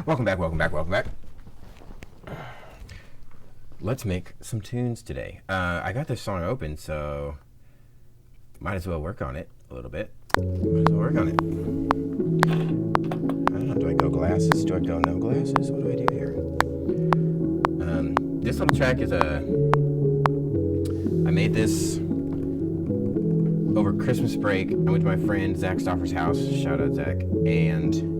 Welcome back, welcome back, welcome back. Let's make some tunes today. I got this song open, so might as well work on it a little bit. Might as well work on it. I don't know, do I go glasses? Do I go no glasses? What do I do here? This little track is I made this over Christmas break. I went to my friend Zach Stoffer's house. Shout out Zach. And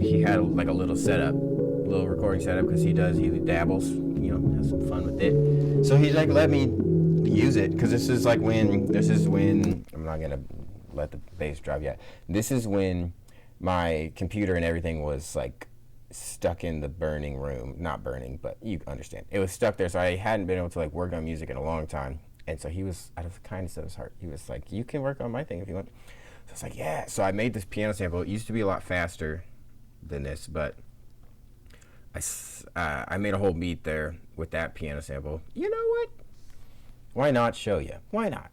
he had like a little setup, little recording setup, because he dabbles, you know, has some fun with it. So he like let me use it, because this is when I'm not gonna let the bass drop yet. This is when my computer and everything was like stuck in the burning room. Not burning, but you understand. It was stuck there, so I hadn't been able to like work on music in a long time. And so he was, out of the kindness of his heart, he was like, you can work on my thing if you want. So I was like, yeah. So I made this piano sample. It used to be a lot faster than this, but I made a whole beat there with that piano sample. You know what? Why not show you? Why not?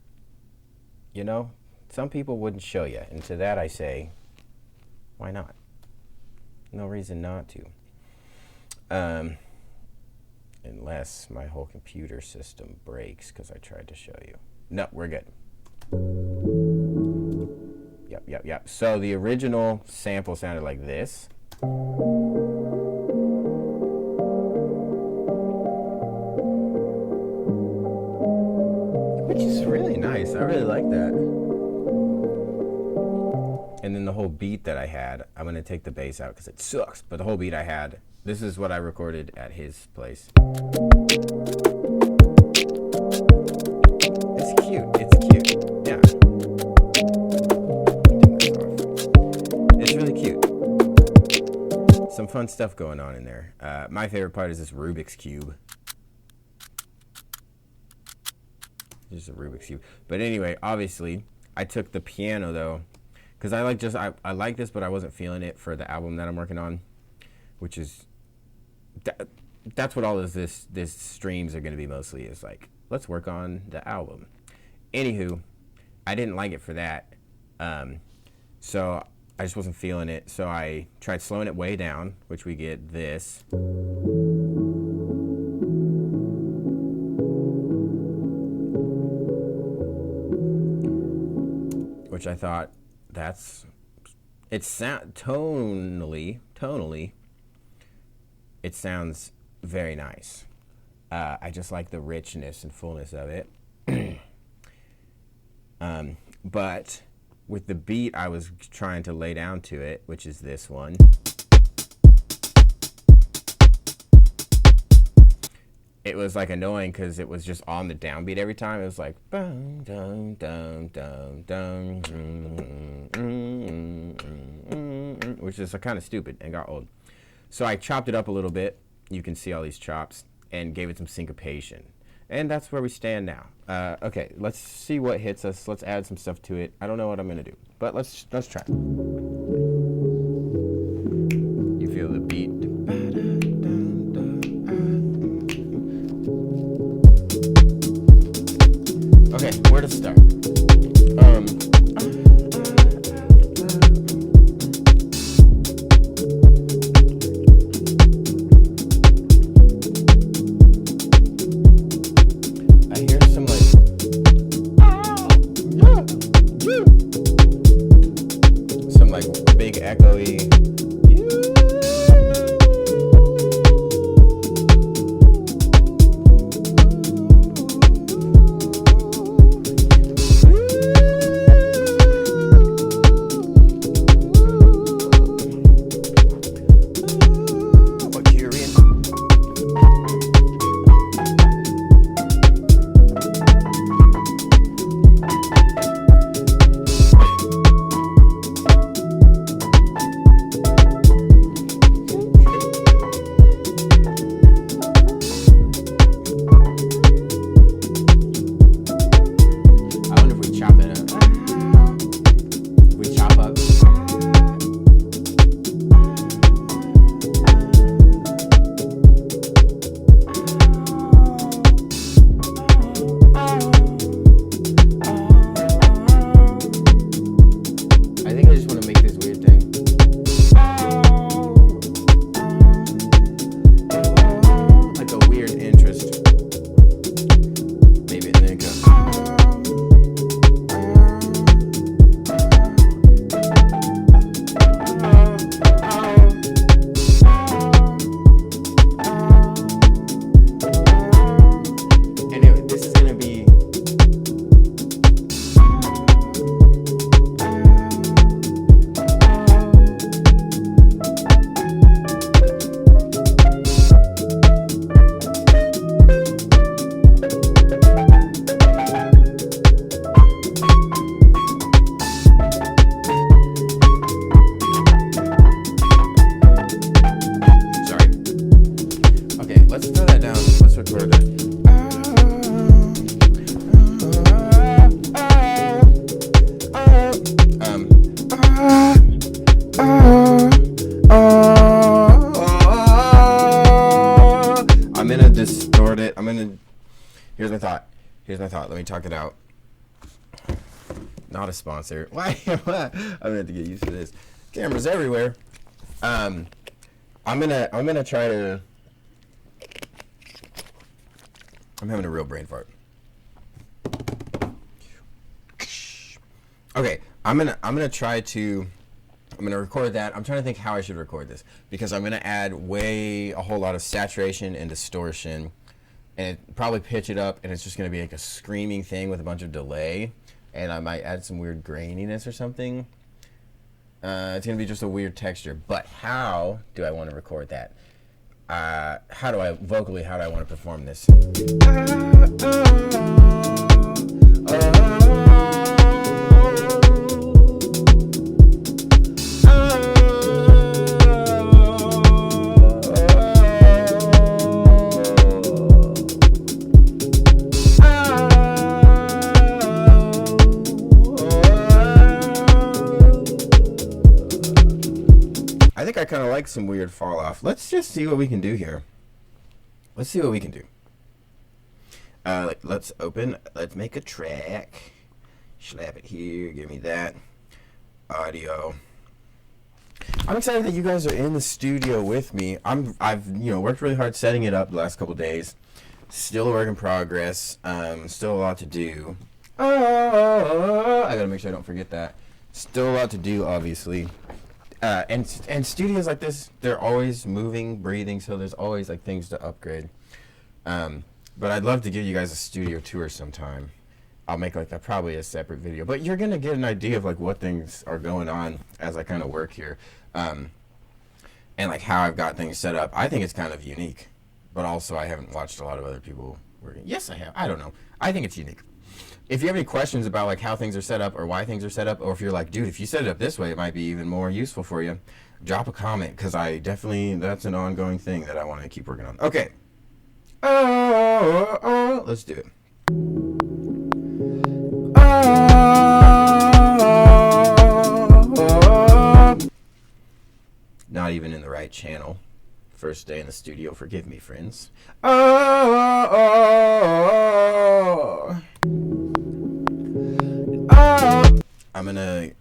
You know, some people wouldn't show you. And to that I say, why not? No reason not to. Unless my whole computer system breaks because I tried to show you. No, we're good. Yep. So the original sample sounded like this. Which is really nice. I really like that. And then the whole beat that I had, I'm going to take the bass out because it sucks. But the whole beat I had, this is what I recorded at his place. It's cute. Yeah. It's really cute. Some fun stuff going on in there. My favorite part is this Rubik's Cube. Just a Rubik's Cube. But anyway, obviously, I took the piano though, because I like this, but I wasn't feeling it for the album that I'm working on, which is that's what all of this streams are going to be mostly, is like, let's work on the album. Anywho, I didn't like it for that, so I just wasn't feeling it. So I tried slowing it way down, which we get this. Which I thought tonally, it sounds very nice. I just like the richness and fullness of it. But with the beat I was trying to lay down to it, which is this one, it was like annoying because it was just on the downbeat every time. It was like dum dum dum dum dum, which is kind of stupid and got old. So I chopped it up a little bit. You can see all these chops, and gave it some syncopation. And that's where we stand now. Okay, let's see what hits us. Let's add some stuff to it. I don't know what I'm gonna do, but let's try. You feel the beat. Okay, where to start? I hear some like some like big echoey. here's my thought. Let me talk it out. Not a sponsor. Why? I'm gonna have to get used to this. Cameras everywhere. I'm gonna try to. I'm having a real brain fart. Okay, I'm gonna try to. I'm gonna record that. I'm trying to think how I should record this because I'm gonna add a whole lot of saturation and distortion, and probably pitch it up, and it's just gonna be like a screaming thing with a bunch of delay, and I might add some weird graininess or something. It's gonna be just a weird texture. But how do I want to record that? How do I want to perform this? I think I kind of like some weird fall off. Let's just see what we can do here. Let's see what we can do. Let's make a track. Slap it here, give me that. Audio. I'm excited that you guys are in the studio with me. I've worked really hard setting it up the last couple days. Still a work in progress. Still a lot to do. I gotta make sure I don't forget that. Still a lot to do, obviously. And studios like this, they're always moving, breathing, so there's always like things to upgrade. But I'd love to give you guys a studio tour sometime. I'll make like probably a separate video, but you're gonna get an idea of like what things are going on as I kind of work here, and like how I've got things set up. I think it's kind of unique, but also I haven't watched a lot of other people working. Yes, I have. I don't know. I think it's unique. If you have any questions about like how things are set up or why things are set up, or if you're like, dude, if you set it up this way, it might be even more useful for you, drop a comment, because that's an ongoing thing that I want to keep working on. Okay. Let's do it. Not even in the right channel. First day in the studio, forgive me, friends. I'm gonna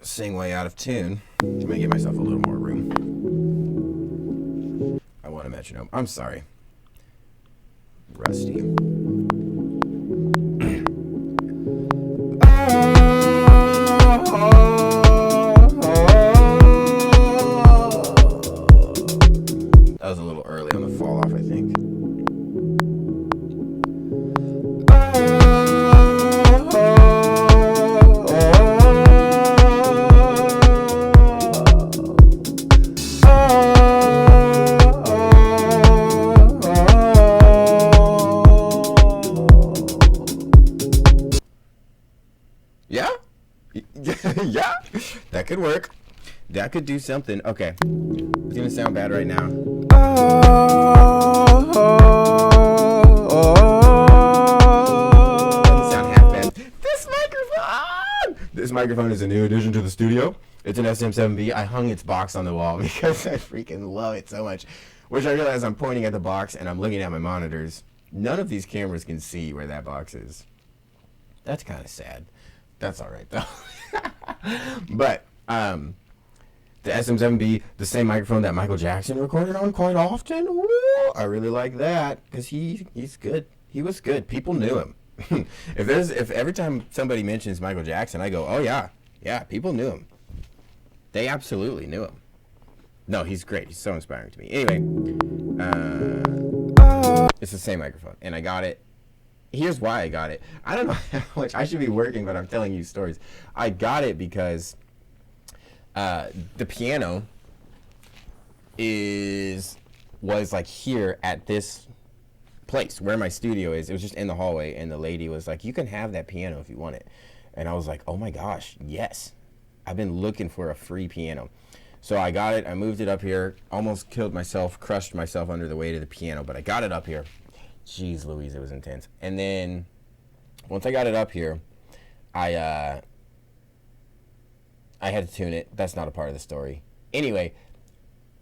sing way out of tune. I'm gonna give myself a little more room. I want a metronome. I'm sorry. Rusty. That was a little early on the fall off, I think. Yeah? Yeah? That could work. That could do something. Okay. It's gonna sound bad right now. Doesn't sound half bad. This microphone is a new addition to the studio. It's an SM7B. I hung its box on the wall because I freaking love it so much. Which I realize I'm pointing at the box and I'm looking at my monitors. None of these cameras can see where that box is. That's kind of sad. That's all right though. But the SM7B, the same microphone that Michael Jackson recorded on quite often. Woo, I really like that because he's good. He was good. People knew him. if every time somebody mentions Michael Jackson, I go, oh yeah, people knew him. They absolutely knew him. No, he's great. He's so inspiring to me. Anyway, it's the same microphone, and I got it. Here's why I got it. I don't know how much I should be working, but I'm telling you stories. I got it because the piano was like here at this place where my studio is. It was just in the hallway, and the lady was like, you can have that piano if you want it. And I was like, oh my gosh, yes. I've been looking for a free piano. So I got it. I moved it up here. Almost killed myself, crushed myself under the weight of the piano, but I got it up here. Jeez Louise, it was intense. And then once I got it up here, I had to tune it. That's not a part of the story. Anyway,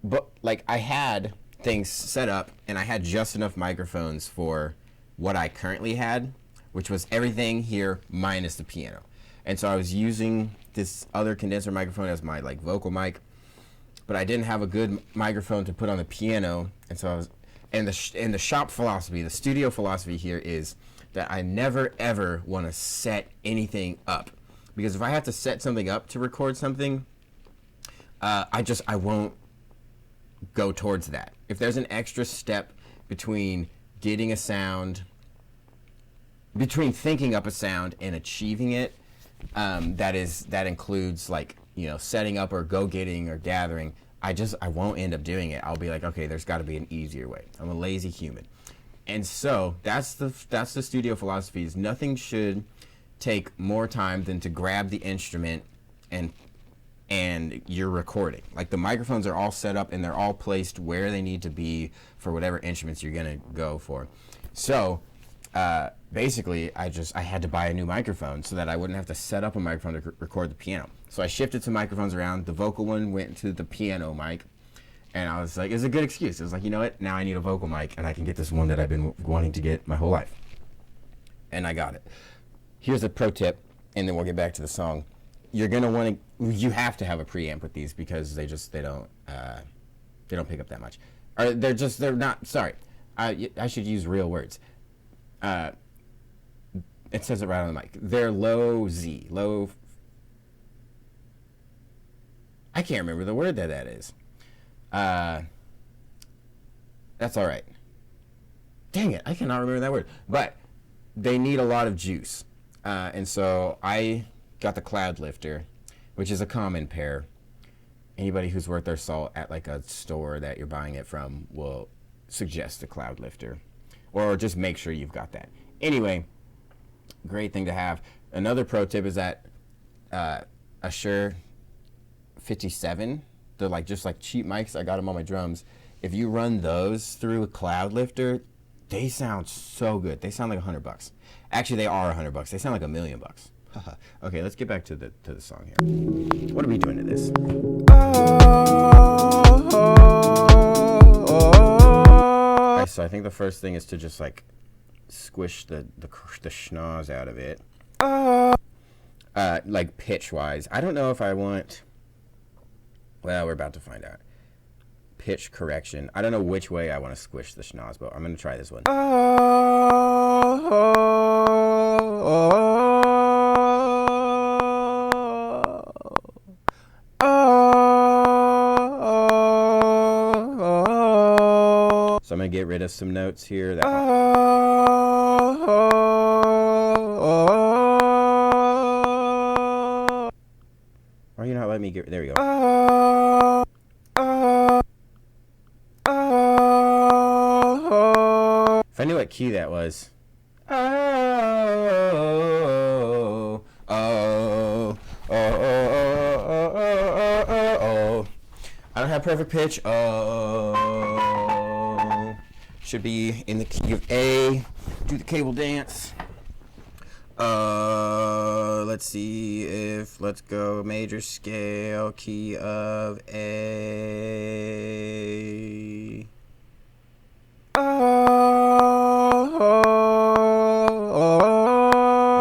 but like I had things set up and I had just enough microphones for what I currently had, which was everything here minus the piano. And so I was using this other condenser microphone as my like vocal mic, but I didn't have a good microphone to put on the piano. And so I was, and the shop philosophy, the studio philosophy here is that I never ever want to set anything up, because if I have to set something up to record something, I won't go towards that. If there's an extra step between getting a sound, between thinking up a sound and achieving it, that includes like, you know, setting up or go-getting or gathering, I won't end up doing it. I'll be like, okay, there's got to be an easier way. I'm a lazy human. And so that's the studio philosophy, is nothing should take more time than to grab the instrument and you're recording. Like, the microphones are all set up and they're all placed where they need to be for whatever instruments you're gonna go for. So basically I had to buy a new microphone so that I wouldn't have to set up a microphone to record the piano. So I shifted some microphones around. The vocal one went to the piano mic, and I was like, it's a good excuse. It was like, you know what, now I need a vocal mic and I can get this one that I've been wanting to get my whole life. And I got it. Here's a pro tip, and then we'll get back to the song. You're gonna want to, you have to have a preamp with these, because they don't pick up that much. Or they're not, sorry, I should use real words. It says it right on the mic. They're low Z, I can't remember the word that is. That's all right. Dang it, I cannot remember that word. But they need a lot of juice. And so I got the Cloud Lifter, which is a common pair. Anybody who's worth their salt at like a store that you're buying it from will suggest the Cloud Lifter, or just make sure you've got that. Anyway, great thing to have. Another pro tip is that Shure 57, they're like just like cheap mics. I got them on my drums. If you run those through a Cloud Lifter, they sound so good. They sound like $100. Actually, they are $100. They sound like $1 million. Okay, let's get back to the song here. What are we doing to this? Okay, so I think the first thing is to just like squish the schnoz out of it. Like pitch wise. I don't know if I want, well, we're about to find out. Pitch correction. I don't know which way I want to squish the schnoz, but I'm going to try this one. So I'm going to get rid of some notes here. Why are you not letting me get, there we go. If I knew what key that was. I don't have perfect pitch. Should be in the key of A. Do the cable dance. Let's see if, let's go major scale, key of A. And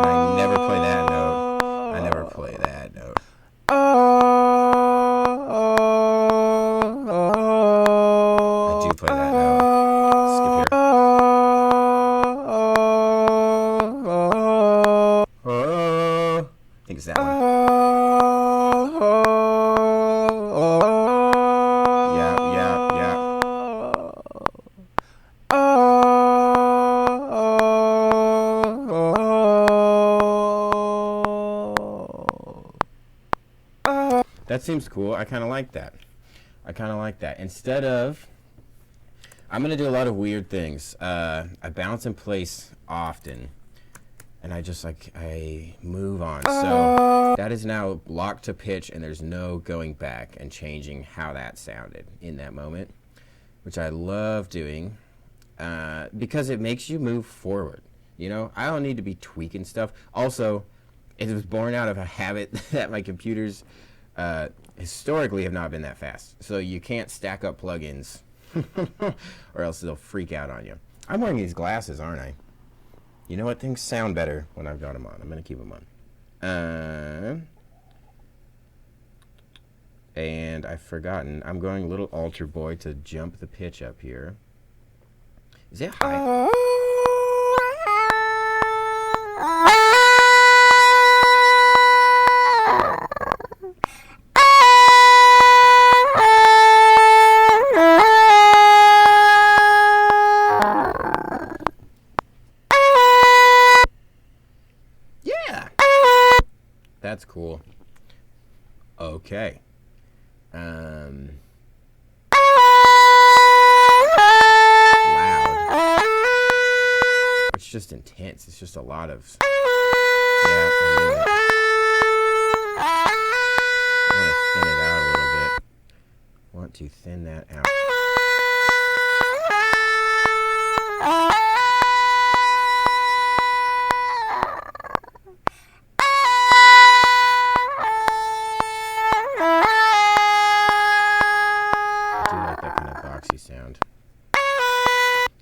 I never play that note. I never play that note. I do play that note. Skip here. I think it's that one. Yeah. That seems cool. I kind of like that. Instead of, I'm going to do a lot of weird things. I bounce in place often, and I move on. So that is now locked to pitch, and there's no going back and changing how that sounded in that moment, which I love doing because it makes you move forward. You know, I don't need to be tweaking stuff. Also, it was born out of a habit that my computers historically have not been that fast. So you can't stack up plugins or else they'll freak out on you. I'm wearing these glasses, aren't I? You know what? Things sound better when I've got them on. I'm going to keep them on. And I've forgotten. I'm going a little altar boy to jump the pitch up here. Is it high? Yeah. That's cool. Okay. Loud. It's just intense. It's just a lot of. Yeah, I want to thin it out a little bit. Want to thin that out. Sound.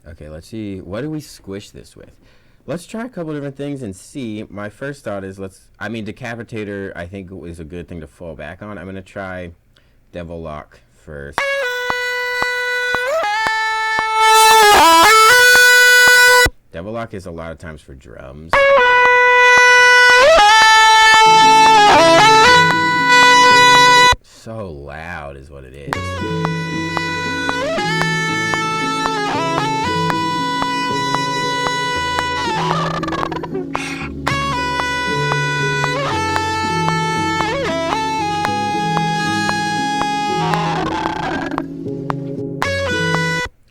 Okay, let's see. What do we squish this with? Let's try a couple different things and see. My first thought is Decapitator I think is a good thing to fall back on. I'm going to try Devil Lock first. Devil Lock is a lot of times for drums. So loud is what it is.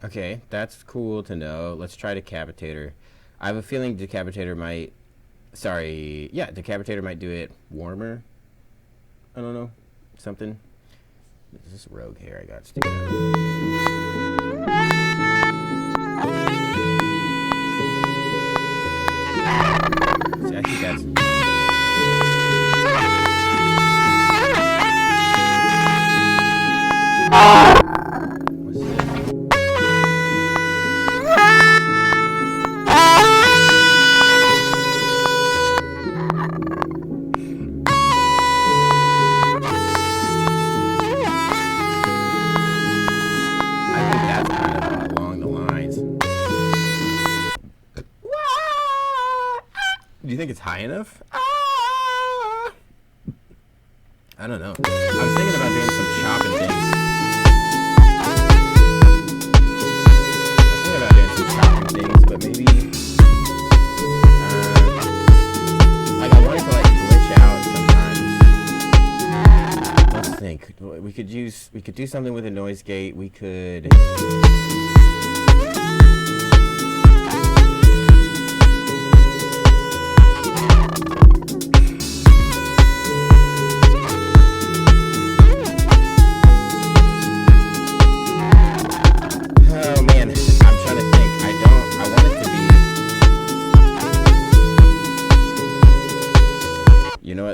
Okay, that's cool to know. Let's try Decapitator. I have a feeling Decapitator might do it warmer. I don't know. Something. Is this rogue hair I got sticking out? See, I think that's. What's this? Do you think it's high enough? I don't know. I was thinking about doing some chopping things. But maybe like I wanted to like glitch out sometimes. Let's think. We could do something with a noise gate. We could.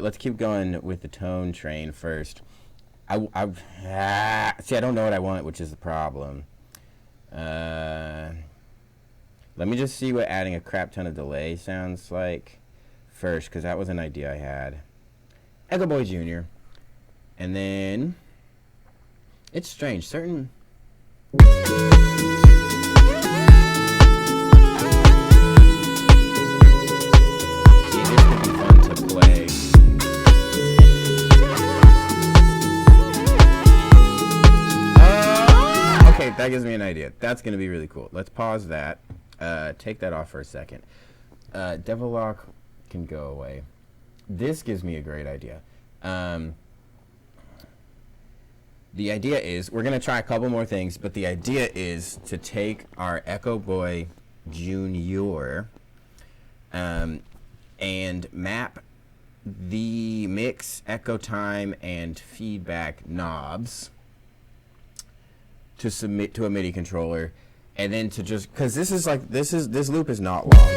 Let's keep going with the tone train first. See, I don't know what I want, which is the problem. Let me just see what adding a crap ton of delay sounds like first, because that was an idea I had. Echo Boy Jr. And then it's strange. Certain. That gives me an idea. That's going to be really cool. Let's pause that. Take that off for a second. Devil Lock can go away. This gives me a great idea. The idea is, we're going to try a couple more things, but the idea is to take our Echo Boy Jr. And map the mix, echo time, and feedback knobs to submit to a MIDI controller, and then to just, because this loop is not long.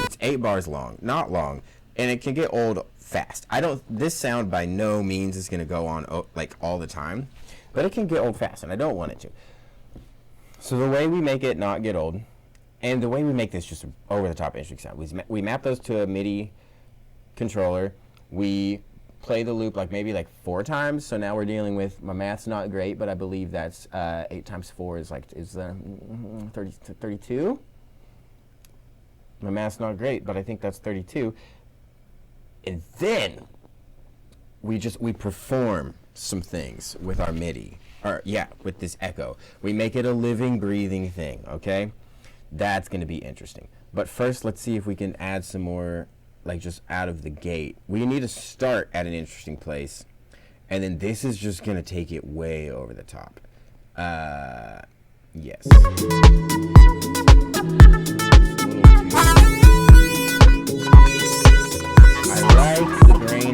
It's 8 bars long, not long, and it can get old fast. This sound by no means is going to go on like all the time, but it can get old fast, and I don't want it to. So the way we make it not get old, and the way we make this just over-the-top interesting sound, we map those to a MIDI controller. We play the loop maybe 4 times. So now we're dealing with, my math's not great, but I believe that's 8 times 4 is 32. My math's not great, but I think that's 32. And then we perform some things with our MIDI, with this echo. We make it a living, breathing thing, okay? That's gonna be interesting. But first, let's see if we can add some more, just out of the gate. We need to start at an interesting place, and then this is just gonna take it way over the top. Yes. I like the grain.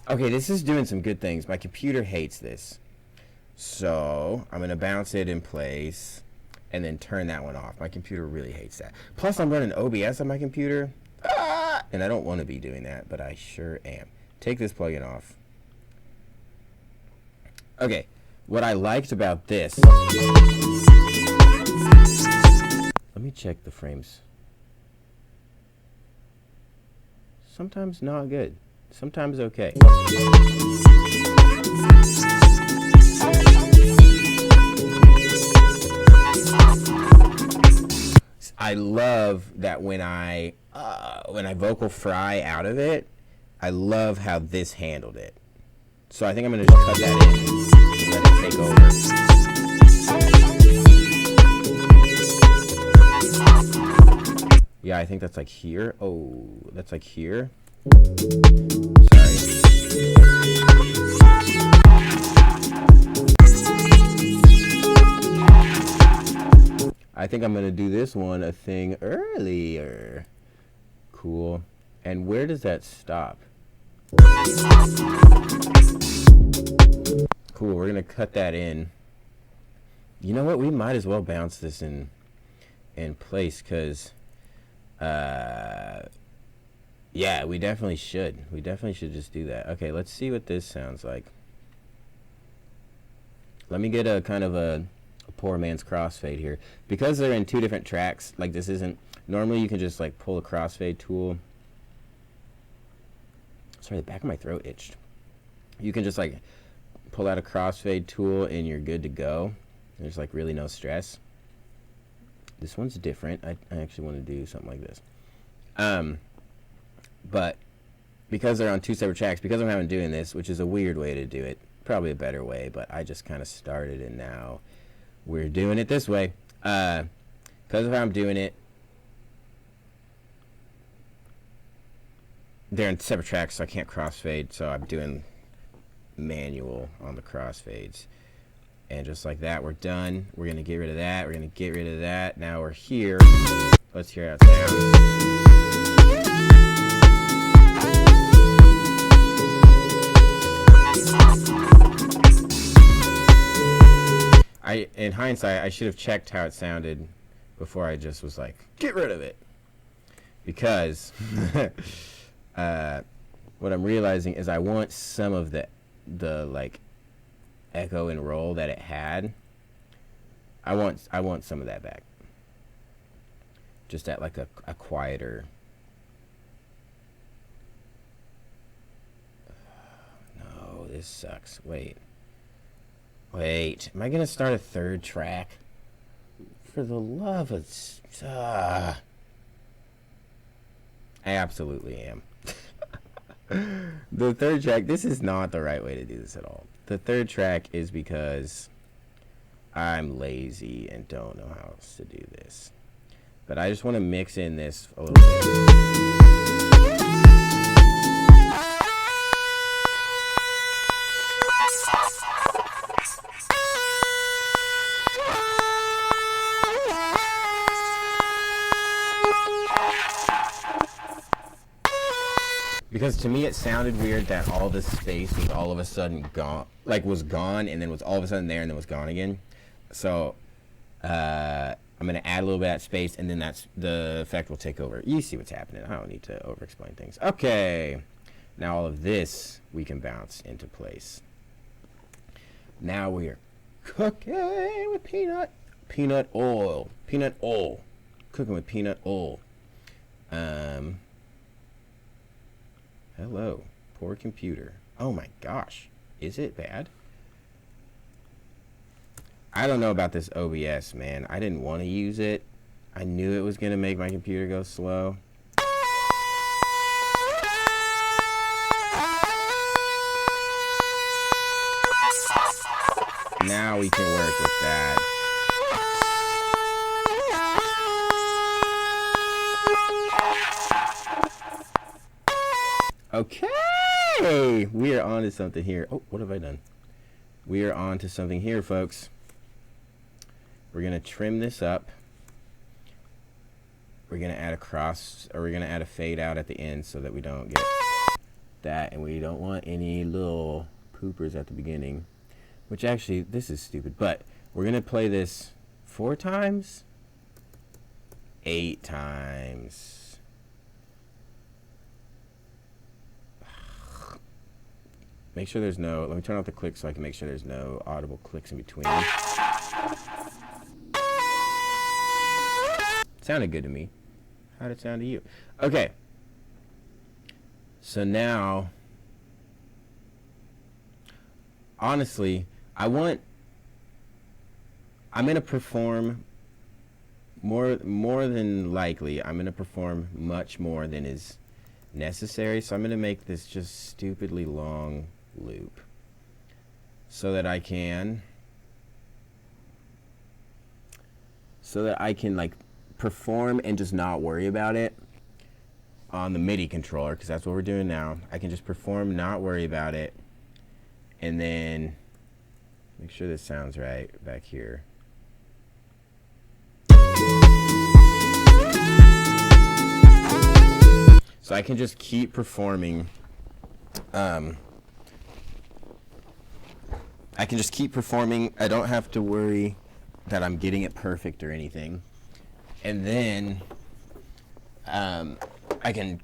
Okay, this is doing some good things. My computer hates this. So I'm going to bounce it in place and then turn that one off. My computer really hates that. Plus, I'm running OBS on my computer. And I don't want to be doing that, but I sure am. Take this plugin off. Okay, what I liked about this... Let me check the frames. Sometimes not good. Sometimes okay. I love that when I vocal fry out of it, I love how this handled it. So I think I'm gonna just cut that in and let it take over. Yeah, I think that's here. Oh, that's here. Sorry. I think I'm gonna do this one a thing earlier. Cool. And where does that stop? Cool, we're gonna cut that in. You know what? We might as well bounce this in place, because yeah, we definitely should. We definitely should just do that. Okay, let's see what this sounds like. Let me get a kind of a poor man's crossfade here. Because they're in 2 different tracks, this isn't... Normally you can just pull a crossfade tool. Sorry, the back of my throat itched. You can just pull out a crossfade tool and you're good to go. There's really no stress. This one's different. I actually want to do something like this. But because they're on 2 separate tracks, because I'm having doing this, which is a weird way to do it, probably a better way, but I just kind of started and now we're doing it this way. Because of how I'm doing it, they're in separate tracks, so I can't crossfade, so I'm doing manual on the crossfades. And just like that, we're done. We're going to get rid of that. We're going to get rid of that. Now we're here. Let's hear how it sounds. In hindsight, I should have checked how it sounded before I just was get rid of it. Because what I'm realizing is I want some of the echo and roll that it had. I want some of that back. Just at a quieter. No, this sucks. Wait. Am I gonna start a 3rd track? For the love of... I absolutely am. The 3rd track, this is not the right way to do this at all. The 3rd track is because I'm lazy and don't know how else to do this. But I just want to mix in this a little bit. Because to me it sounded weird that all this space was all of a sudden gone, was gone, and then was all of a sudden there and then was gone again. So I'm going to add a little bit of that space, and then the effect will take over. You see what's happening. I don't need to over-explain things. Okay. Now all of this we can bounce into place. Now we are cooking with peanut oil. Cooking with peanut oil. Hello, poor computer. Oh my gosh, is it bad? I don't know about this OBS, man. I didn't want to use it. I knew it was gonna make my computer go slow. Now we can work with that. Okay, we are on to something here. Oh, what have I done? We are on to something here, folks. We're gonna trim this up. We're gonna add a cross, or we're gonna add a fade out at the end so that we don't get that, and we don't want any little poopers at the beginning. Which actually, this is stupid, but we're gonna play this 4 times, 8 times. Make sure there's no, let me turn off the click so I can make sure there's no audible clicks in between. Sounded good to me. How'd it sound to you? Okay. So now, honestly, I'm gonna perform more than likely. I'm gonna perform much more than is necessary. So I'm gonna make this just stupidly long loop so that I can like perform and just not worry about it on the MIDI controller, because that's what we're doing now. I can just perform, not worry about it, and then make sure this sounds right back here. So I can just keep performing. I can just keep performing. I don't have to worry that I'm getting it perfect or anything. And then I can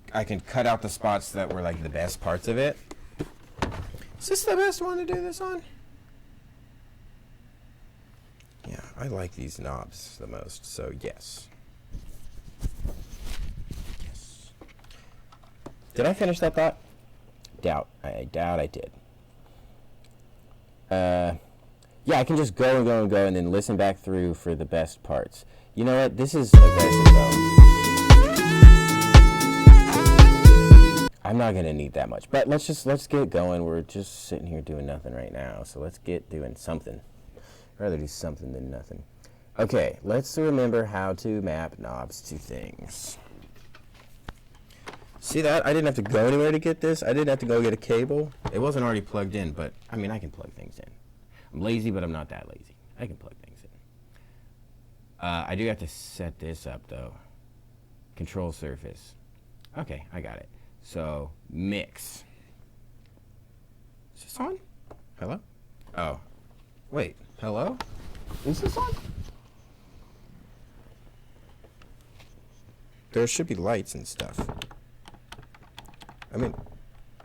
cut out the spots that were like the best parts of it. Is this the best one to do this on? Yeah, I like these knobs the most, so yes. Yes. Did I finish that thought? I doubt I did. Yeah, I can just go and go and go and then listen back through for the best parts. You know what? This is aggressive though. I'm not gonna need that much, but let's get going. We're just sitting here doing nothing right now, so let's get doing something. I'd rather do something than nothing. Okay, let's remember how to map knobs to things. See that? I didn't have to go anywhere to get this. I didn't have to go get a cable. It wasn't already plugged in, but I mean, I can plug things in. I'm lazy, but I'm not that lazy. I can plug things in. I do have to set this up though. Control surface. Okay, I got it. So, mix. Is this on? Hello? Oh. Wait, hello? Is this on? There should be lights and stuff. I mean,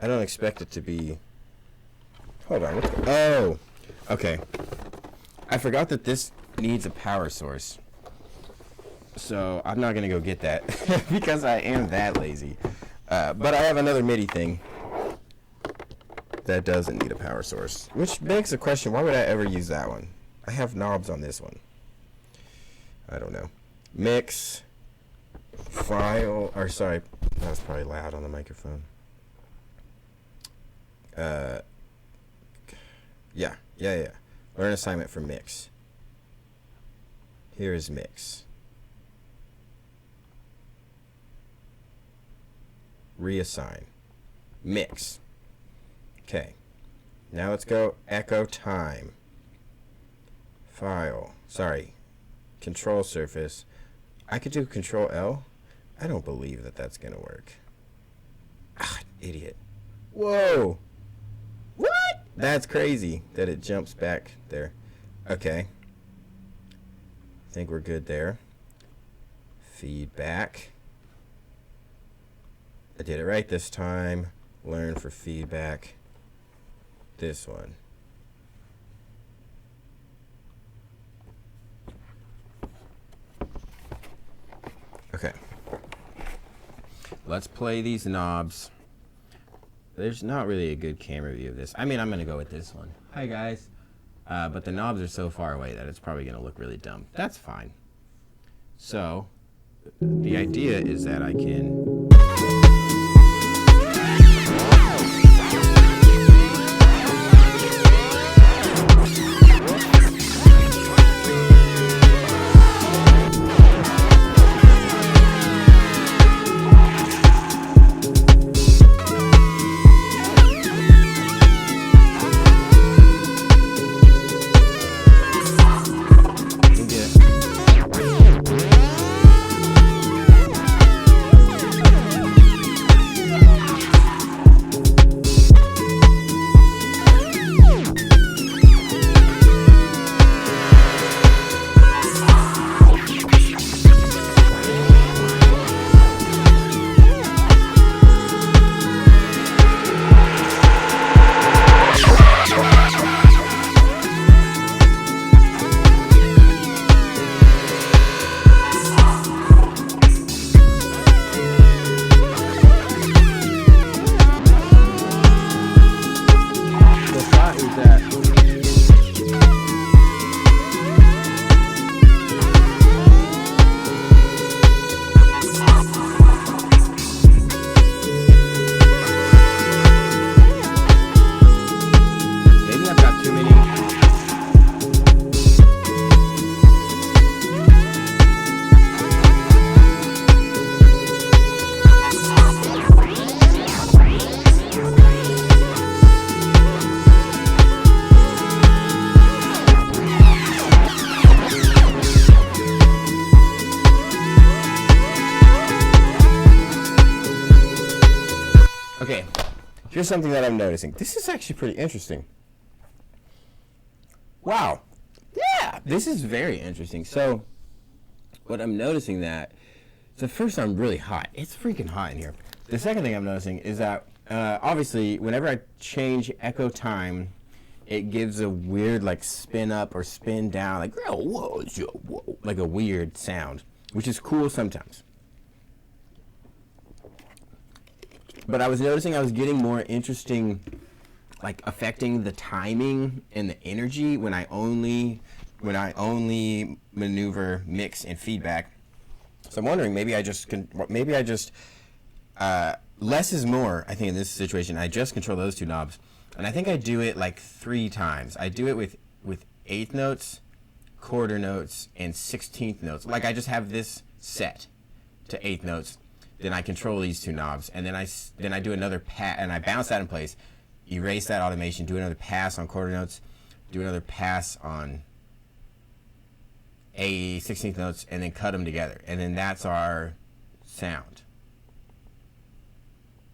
I don't expect it to be... Hold on. Oh! Okay. I forgot that this needs a power source. So, I'm not going to go get that because I am that lazy. But I have another MIDI thing that doesn't need a power source. Which begs the question, why would I ever use that one? I have knobs on this one. I don't know. Mix, file, or sorry, that was probably loud on the microphone. Yeah. Learn assignment for mix. Here is mix. Reassign. Mix. Okay. Now let's go echo time. File. Sorry. Control surface. I could do Control L. I don't believe that that's going to work. Ah, idiot. Whoa. What? That's crazy that it jumps back there. Okay. I think we're good there. Feedback. I did it right this time. learn for feedback. This one. Okay. Let's play these knobs. There's not really a good camera view of this. I mean, I'm going to go with this one. Hi, guys. But the knobs are so far away that it's probably going to look really dumb. That's fine. So, the idea is that I can... Okay, here's something that I'm noticing. This is actually pretty interesting. Wow. Yeah, this is very interesting. So, what I'm noticing that, so first I'm really hot. It's freaking hot in here. The second thing I'm noticing is that, obviously, whenever I change echo time, it gives a weird, like, spin up or spin down, like, oh, whoa, whoa, like a weird sound, which is cool sometimes. But I was noticing I was getting more interesting, like affecting the timing and the energy when I only maneuver mix and feedback. So I'm wondering, maybe I just less is more. I think in this situation, I just control those two knobs, and I think I do it like 3 times. I do it with eighth notes, quarter notes, and 16th notes. Like I just have this set to eighth notes. Then I control these two knobs, and then I do another pass, and I bounce that in place, erase that automation, do another pass on quarter notes, do another pass on a 16th notes, and then cut them together, and then that's our sound.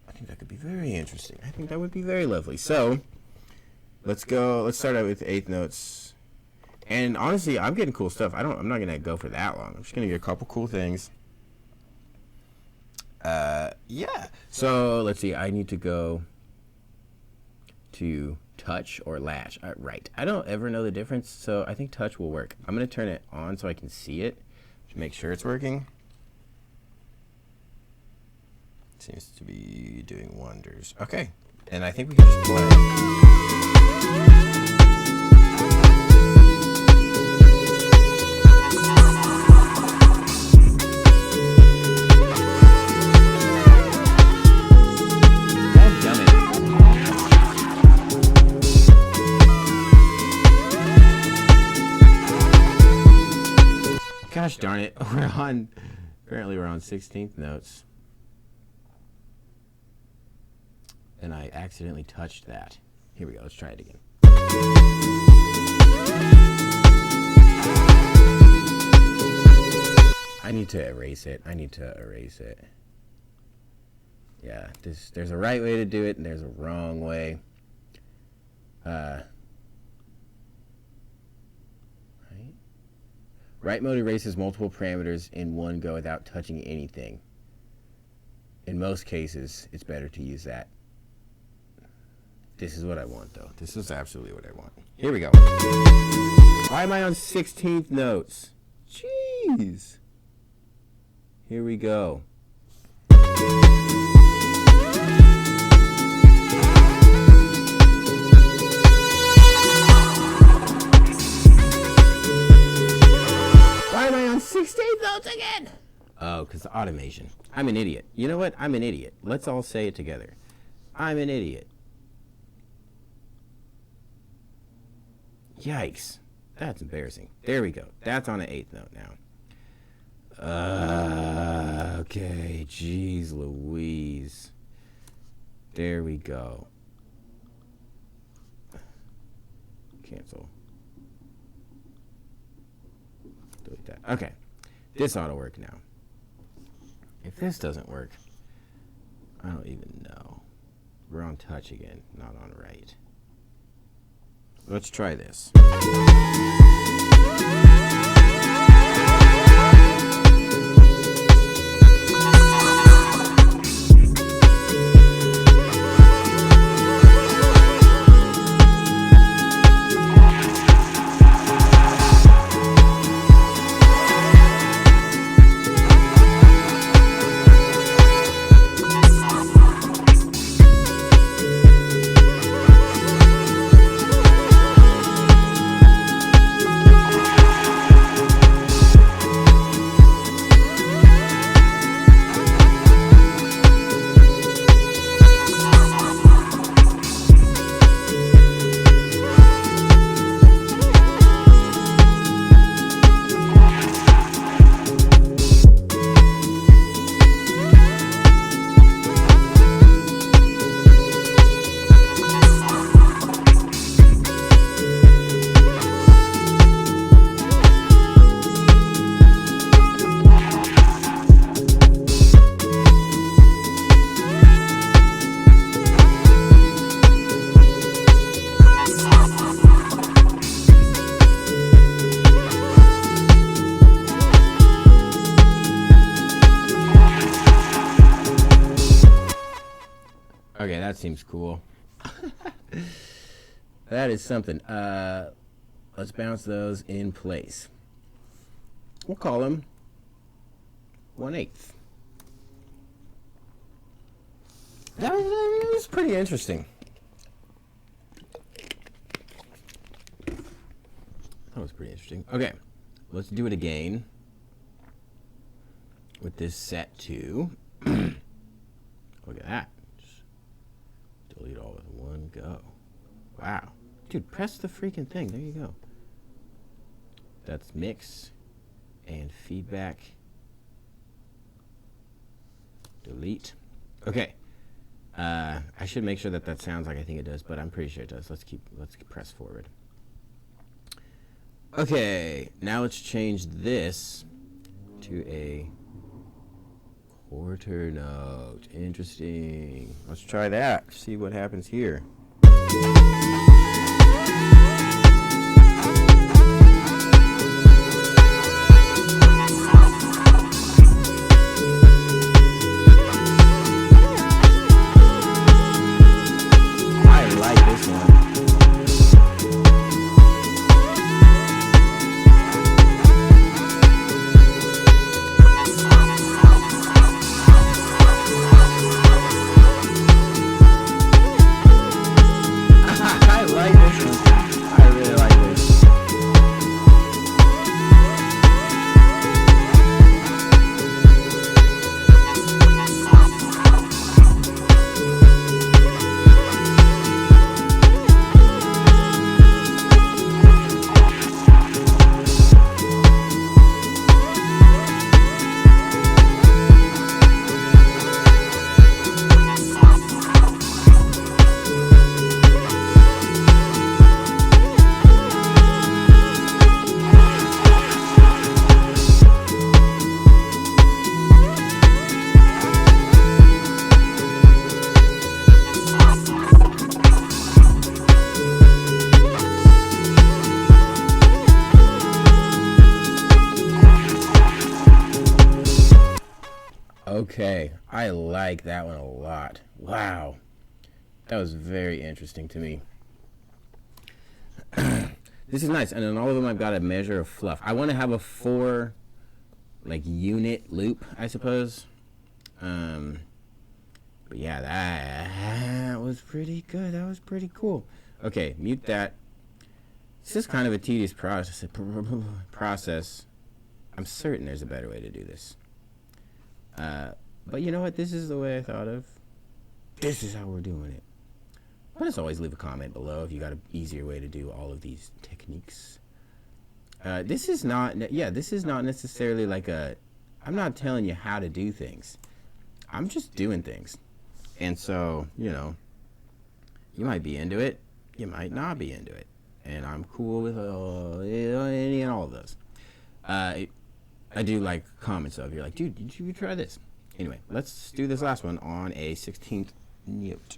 I think that could be very interesting. I think that would be very lovely. So let's start out with eighth notes, and honestly, I'm getting cool stuff. I'm not gonna go for that long. I'm just gonna get a couple cool things. Yeah, so let's see, I need to go to touch or latch. Right, I don't ever know the difference, so I think touch will work. I'm going to turn it on so I can see it to make sure it's working. Seems to be doing wonders. Okay, and I think we can just play. Gosh darn it, apparently we're on 16th notes. And I accidentally touched that. Here we go, let's try it again. I need to erase it. Yeah, there's a right way to do it and there's a wrong way. Right mode erases multiple parameters in one go without touching anything. In most cases, it's better to use that. This is what I want, though. This is absolutely what I want. Here we go. Why am I on 16th notes? Jeez. Here we go. Why am I on 16th notes again? Oh, because the automation. I'm an idiot. You know what? I'm an idiot. Let's all say it together. I'm an idiot. Yikes. That's embarrassing. There we go. That's on an 8th note now. Okay. Jeez Louise. There we go. Cancel. Delete that. Okay. This ought to work now. If this doesn't work, I don't even know. We're on touch again, not on right. Let's try this. Okay, that seems cool. That is something. Let's bounce those in place. We'll call them 1/8. That was pretty interesting. That was pretty interesting. Okay, let's do it again with this set 2. Look at that. Delete all with one go. Wow. Dude, press the freaking thing. There you go. That's mix and feedback. Delete. Okay. I should make sure that that sounds like I think it does, but I'm pretty sure it does. Let's press forward. Okay. Now let's change this to a quarter note. Interesting. Let's try that. See what happens here. I like this one. Okay, I like that one a lot. Wow. That was very interesting to me. This is nice, and in all of them I've got a measure of fluff. I want to have a 4 like unit loop, I suppose. But yeah, that was pretty good. That was pretty cool. Okay, mute that. This is kind of a tedious process. I'm certain there's a better way to do this. But you know what? This is the way I thought of. This is how we're doing it. But as always, leave a comment below if you got an easier way to do all of these techniques. This is not necessarily like I'm not telling you how to do things. I'm just doing things. And so, you know, you might be into it. You might not be into it. And I'm cool with any and all of those. I do like comments of, you're like, dude, did you try this? Anyway, let's do this last one on a 16th note.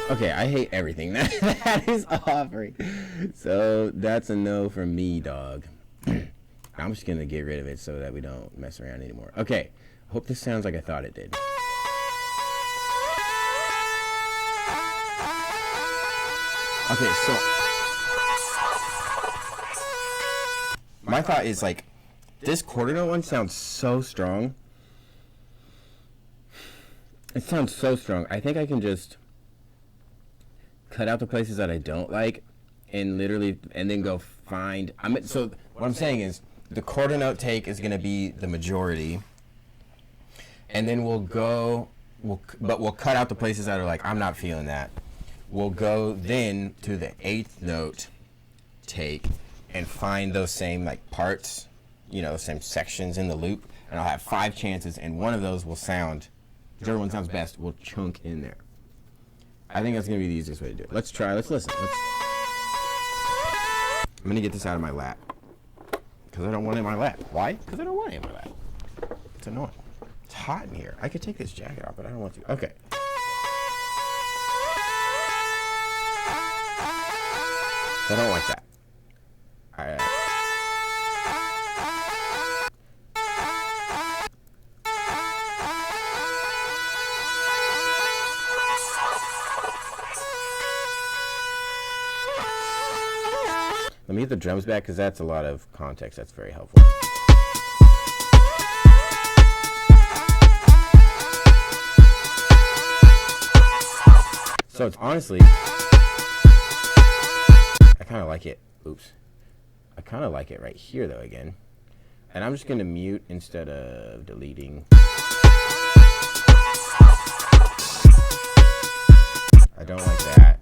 Okay, I hate everything that is offering. So that's a no from me, dog. I'm just going to get rid of it so that we don't mess around anymore. Okay, hope this sounds like I thought it did. Okay, so my thought is like, this quarter note one sounds so strong. It sounds so strong. I think I can just cut out the places that I don't like and then go find. So what I'm saying is the quarter note take is going to be the majority, and then we'll cut out the places that are like, I'm not feeling that. We'll go then to the 8th note take and find those same like parts, you know, same sections in the loop, and I'll have 5 chances, and one of those will sound, whichever one sounds best, will chunk in there. I think that's going to be the easiest way to do it. Let's try. Let's listen. I'm going to get this out of my lap. Because I don't want it in my lap. Why? Because I don't want it in my lap. It's annoying. It's hot in here. I could take this jacket off, but I don't want to. Okay. I don't like that. All right. Let me get the drums back because that's a lot of context. That's very helpful. So it's honestly, I kind of like it. Oops. I kind of like it right here though again. And I'm just going to mute instead of deleting. I don't like that.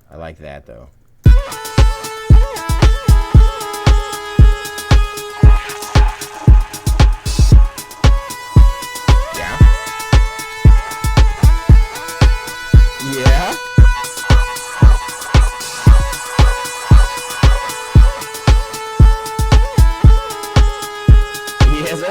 I like that though. Yeah. Yeah. Yes, sir.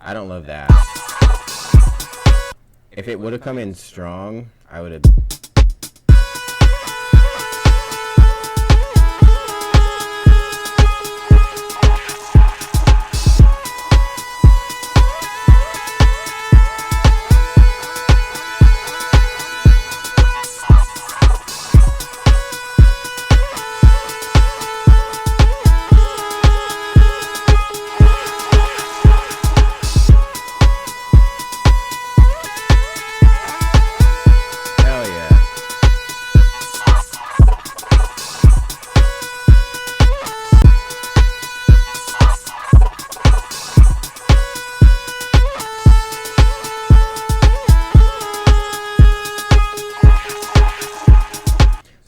I don't love that. If it would have come in strong, I would have.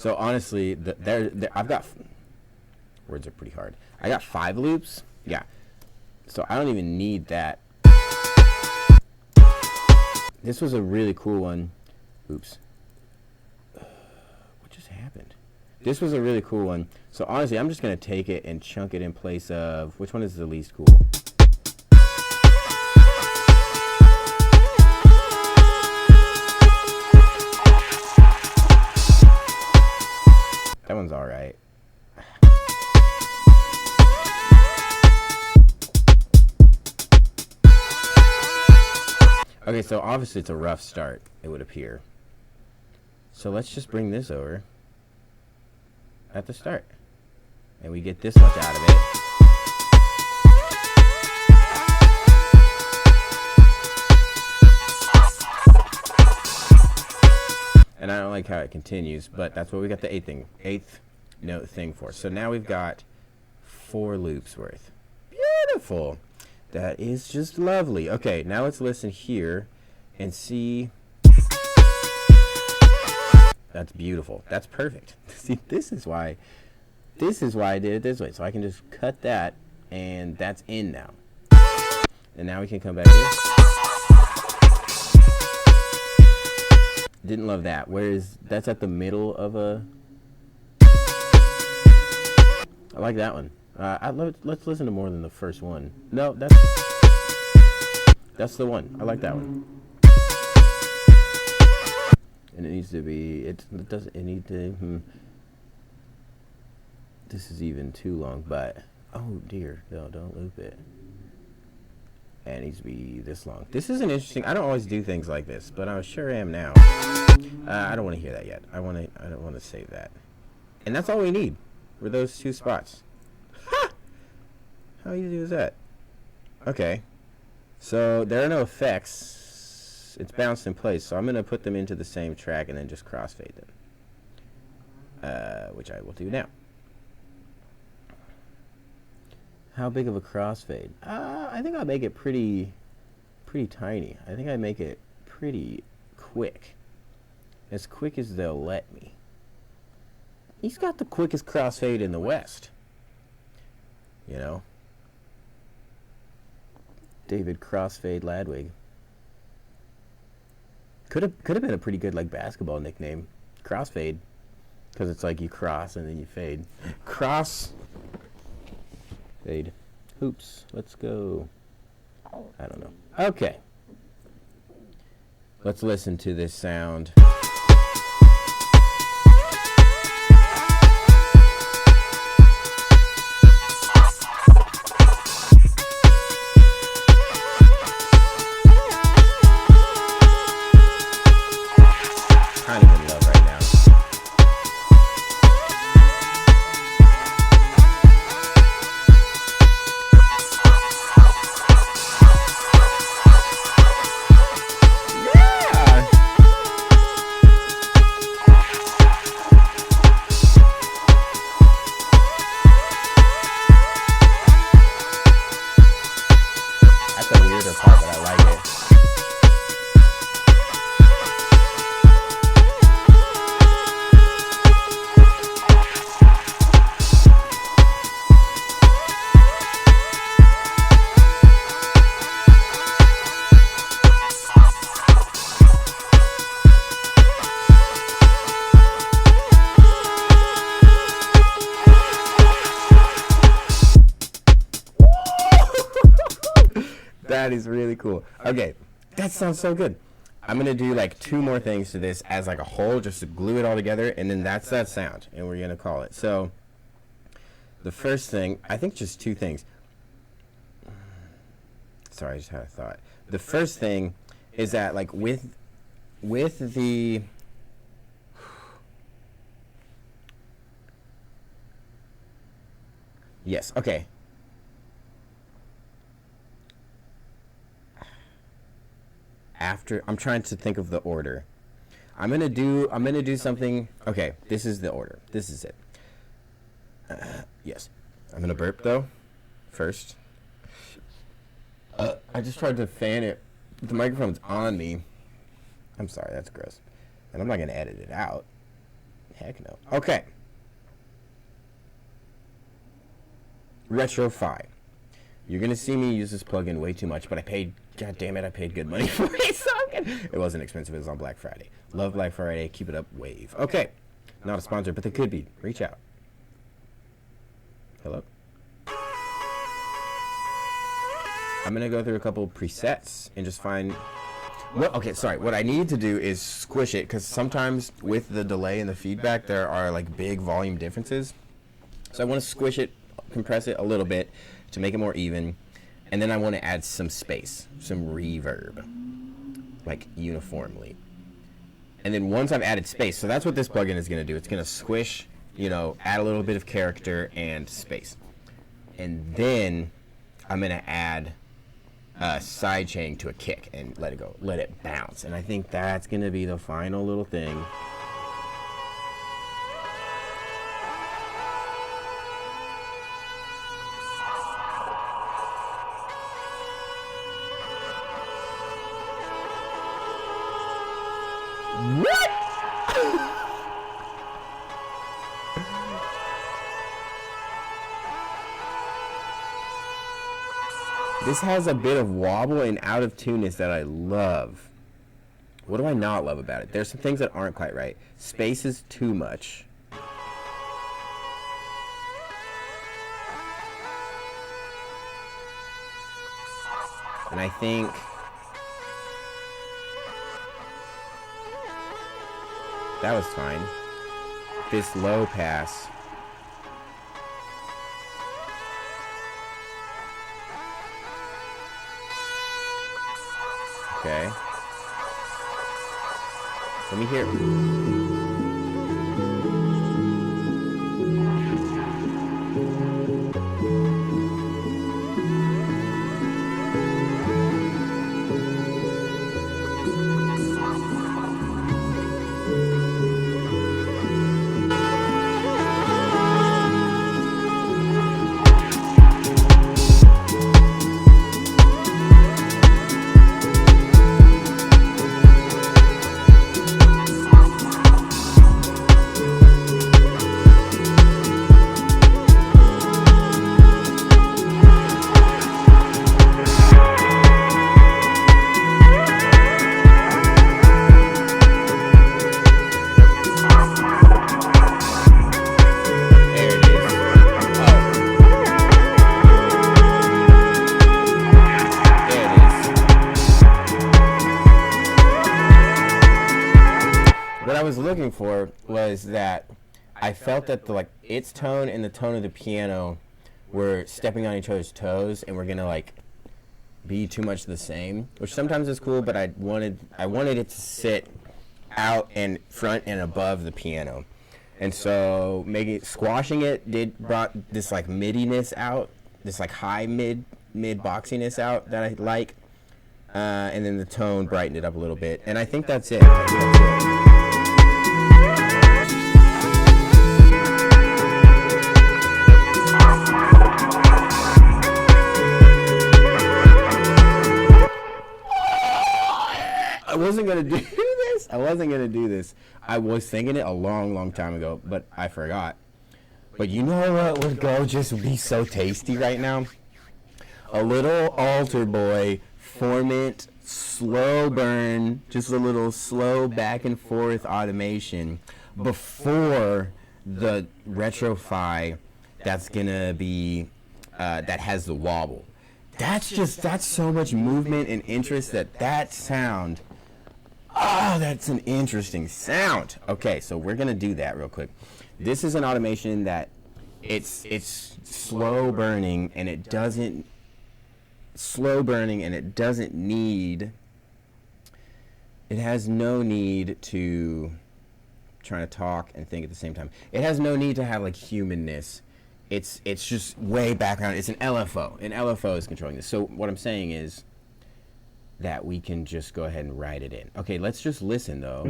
So honestly, I've got, words are pretty hard. I got 5 loops. Yeah. So I don't even need that. This was a really cool one. Oops. What just happened? This was a really cool one. So honestly, I'm just going to take it and chunk it in place of, which one is the least cool? That one's all right. Okay, so obviously it's a rough start, it would appear. So let's just bring this over at the start. And we get this much out of it. And I don't like how it continues, but that's what we got the eighth note thing for. So now we've got 4 loops worth. Beautiful. That is just lovely. Okay, now let's listen here and see. That's beautiful. That's perfect. See, this is why I did it this way. So I can just cut that, and that's in now. And now we can come back here. Didn't love that. Whereas that's at the middle of a. I like that one. Let's listen to more than the first one. No, that's the one. I like that one. And it needs to be. It need to. This is even too long, but oh dear, no, don't loop it. And it needs to be this long. This is an interesting. I don't always do things like this, but I sure am now. I don't want to hear that yet. I don't want to save that. And that's all we need for those 2 spots. How easy was that? Okay. So there are no effects. It's bounced in place. So I'm going to put them into the same track and then just crossfade them. Which I will do now. How big of a crossfade? I think I'll make it pretty tiny. I think I make it pretty quick. As quick as they'll let me. He's got the quickest crossfade in the West. You know? David Crossfade Ladwig. Could have been a pretty good like basketball nickname. Crossfade. Because it's like you cross and then you fade. Cross fade. Hoops. Let's go. I don't know. Okay. Let's listen to this sound. Kind of in love right now. That's a weirder part, but I like it. That is really cool. Okay, that sounds so good. I'm going to do like 2 more things to this as like a whole, just to glue it all together, and then that's that sound, and we're going to call it. So, the first thing, I think just 2 things. Sorry, I just had a thought. The first thing is that like with the... Yes, okay. After, I'm trying to think of the order. I'm gonna do something. Okay, this is the order. This is it. Yes, I'm gonna burp though. First, I just tried to fan it. The microphone's on me. I'm sorry, that's gross, and I'm not gonna edit it out. Heck no. Okay. Retro-Fi. You're going to see me use this plugin way too much, but I paid, god damn it, I paid good money for it. So it wasn't expensive. It was on Black Friday. Love Black Friday. Keep it up, Wave. Okay. Not a sponsor, but they could be. Reach out. Hello? I'm going to go through a couple presets and just find... Okay, sorry. What I need to do is squish it, because sometimes with the delay and the feedback, there are like big volume differences. So I want to squish it, compress it a little bit to make it more even, and then I want to add some space, some reverb, like uniformly. And then once I've added space, so that's what this plugin is going to do. It's going to squish, you know, add a little bit of character and space. And then I'm going to add sidechain to a kick and let it go, let it bounce. And I think that's going to be the final little thing. What? This has a bit of wobble and out of tuneness that I love. What do I not love about it? There's some things that aren't quite right. Space is too much. And I think that was fine. This low pass. Okay. Let me hear. For was that I felt that the its tone and the tone of the piano were stepping on each other's toes and were gonna like be too much the same, which sometimes is cool, but I wanted it to sit out and front and above the piano, and so squashing it brought this like midiness out, this like high mid boxiness out that I like, and then the tone brightened it up a little bit, and I think that's it. I wasn't going to do this. I was thinking it a long time ago, but I forgot. But you know what would just be so tasty right now? A little altar boy, formant, slow burn, just a little slow back and forth automation before the Retro-Fi that's going to be, that has the wobble. That's so much movement and interest that sound. Oh, that's an interesting sound. Okay, so we're gonna do that real quick. This is an automation that it's slow burning and it doesn't need. It has no need to. I'm trying to talk and think at the same time. It has no need to have like humanness. It's just way background. It's an LFO. An LFO is controlling this. So what I'm saying is that we can just go ahead and write it in. Okay, let's just listen though.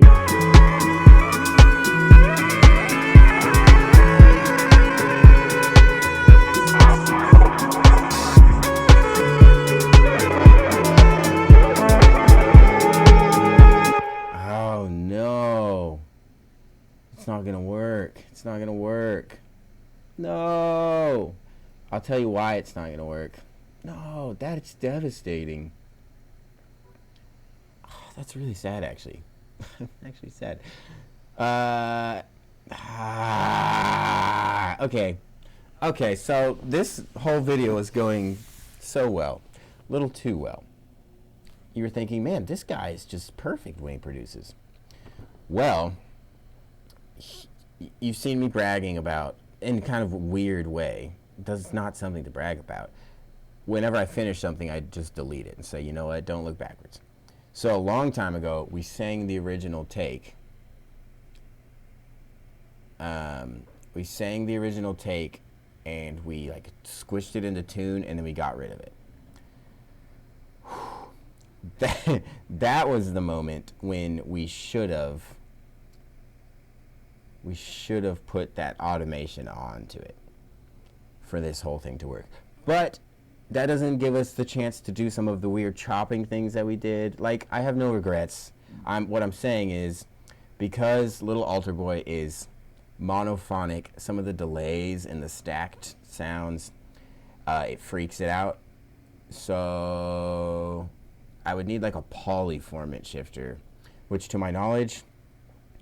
Oh no. It's not gonna work. It's not gonna work. No. I'll tell you why it's not gonna work. No, that's devastating. Oh, that's really sad, actually. Actually sad. Okay, so this whole video is going so well. A little too well. You were thinking, man, this guy is just perfect when he produces. Well, you've seen me bragging about, in kind of a weird way, that's not something to brag about. Whenever I finish something, I just delete it and say, you know what, don't look backwards. So a long time ago, we sang the original take. We sang the original take, and we like squished it into tune, and then we got rid of it. That was the moment when we should have put that automation onto it for this whole thing to work. But that doesn't give us the chance to do some of the weird chopping things that we did. Like, I have no regrets. What I'm saying is, because Little Altar Boy is monophonic, some of the delays and the stacked sounds, it freaks it out. So I would need like a polyformant shifter, which to my knowledge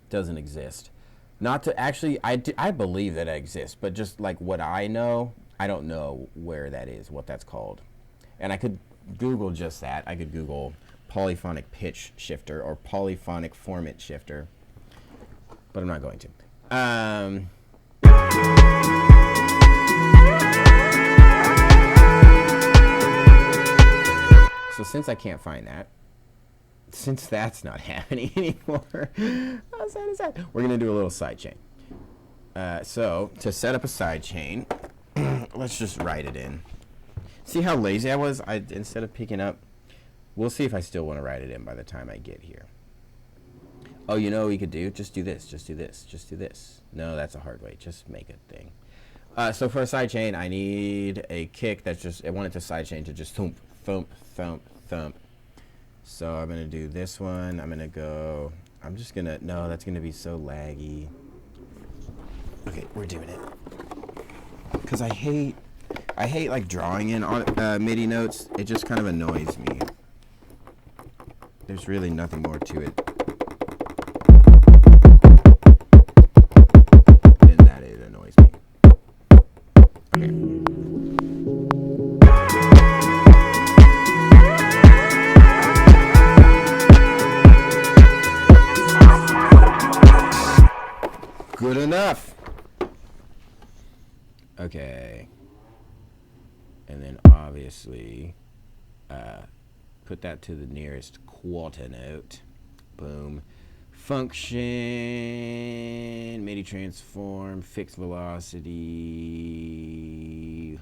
doesn't exist. Not to actually, I believe that it exists, but just like what I know, I don't know where that is, what that's called. And I could Google just that. I could Google polyphonic pitch shifter or polyphonic formant shifter, but I'm not going to. So since I can't find that, since that's not happening anymore, how sad is that? We're going to do a little sidechain. So to set up a sidechain, let's just write it in. See how lazy I was? Instead of picking up, we'll see if I still want to write it in by the time I get here. Oh, you know what we could do? Just do this, just do this, just do this. No, that's a hard way. Just make a thing. So for a sidechain, I need a kick that's just, I want it to sidechain to just thump, thump, thump, thump. So I'm going to do this one. I'm going to go, I'm just going to, no, that's going to be so laggy. Okay, we're doing it. Because I hate like drawing in on MIDI notes. It just kind of annoys me. There's really nothing more to it than that it annoys me. Okay. Good enough. Okay. And then obviously put that to the nearest quarter note. Boom. Function, MIDI transform, fixed velocity,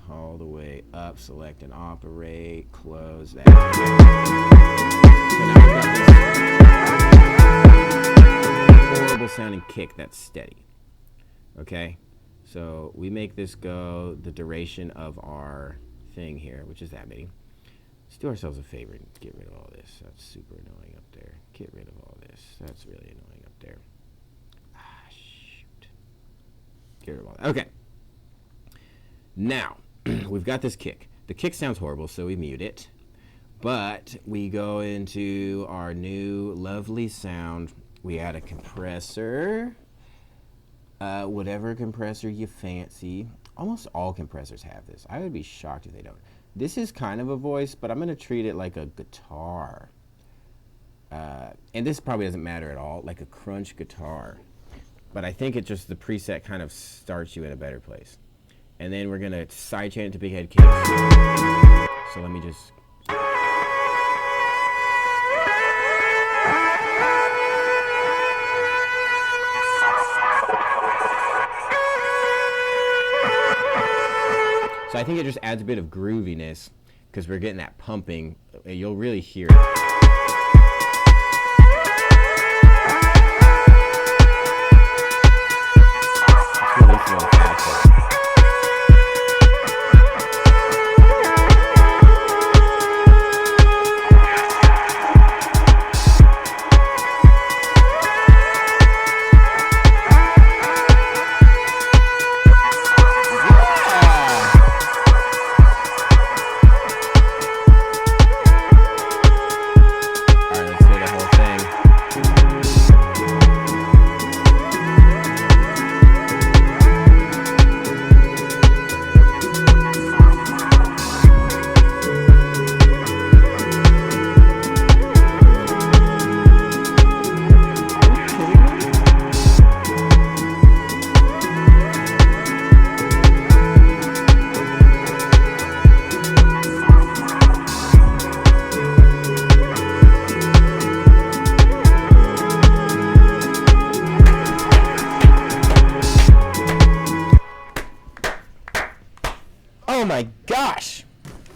all the way up, select and operate, close that. So now we've got this horrible sounding kick that's steady. Okay? So we make this go the duration of our thing here, which is that MIDI. Let's do ourselves a favor and get rid of all this. That's super annoying up there. Get rid of all this. That's really annoying up there. Ah, shoot. Get rid of all that. Okay. Now, we've got this kick. The kick sounds horrible, so we mute it. But we go into our new lovely sound. We add a compressor. Whatever compressor you fancy. Almost all compressors have this. I would be shocked if they don't. This is kind of a voice, but I'm going to treat it like a guitar. And this probably doesn't matter at all, like a crunch guitar. But I think it just, the preset kind of starts you in a better place. And then we're going to sidechain it to big head kicks. So let me just... So I think it just adds a bit of grooviness because we're getting that pumping. You'll really hear it. my gosh!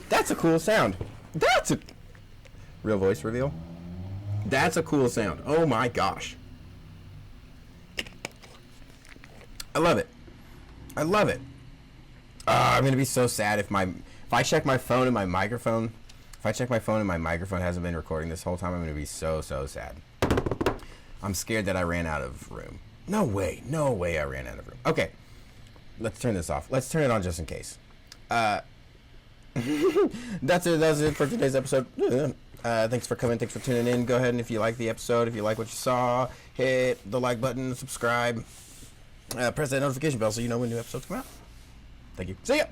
That's a cool sound. That's a real voice reveal. That's a cool sound. Oh my gosh. I love it. I love it. I'm gonna be so sad if I check my phone and my microphone. If I check my phone and my microphone hasn't been recording this whole time, I'm gonna be so sad. I'm scared that I ran out of room. No way I ran out of room. Okay, let's turn this off. Let's turn it on just in case. That's it for today's episode. Thanks for coming. Thanks for tuning in. Go ahead and if you like the episode, if you like what you saw, hit the like button, subscribe, press that notification bell so you know when new episodes come out. Thank you. See ya.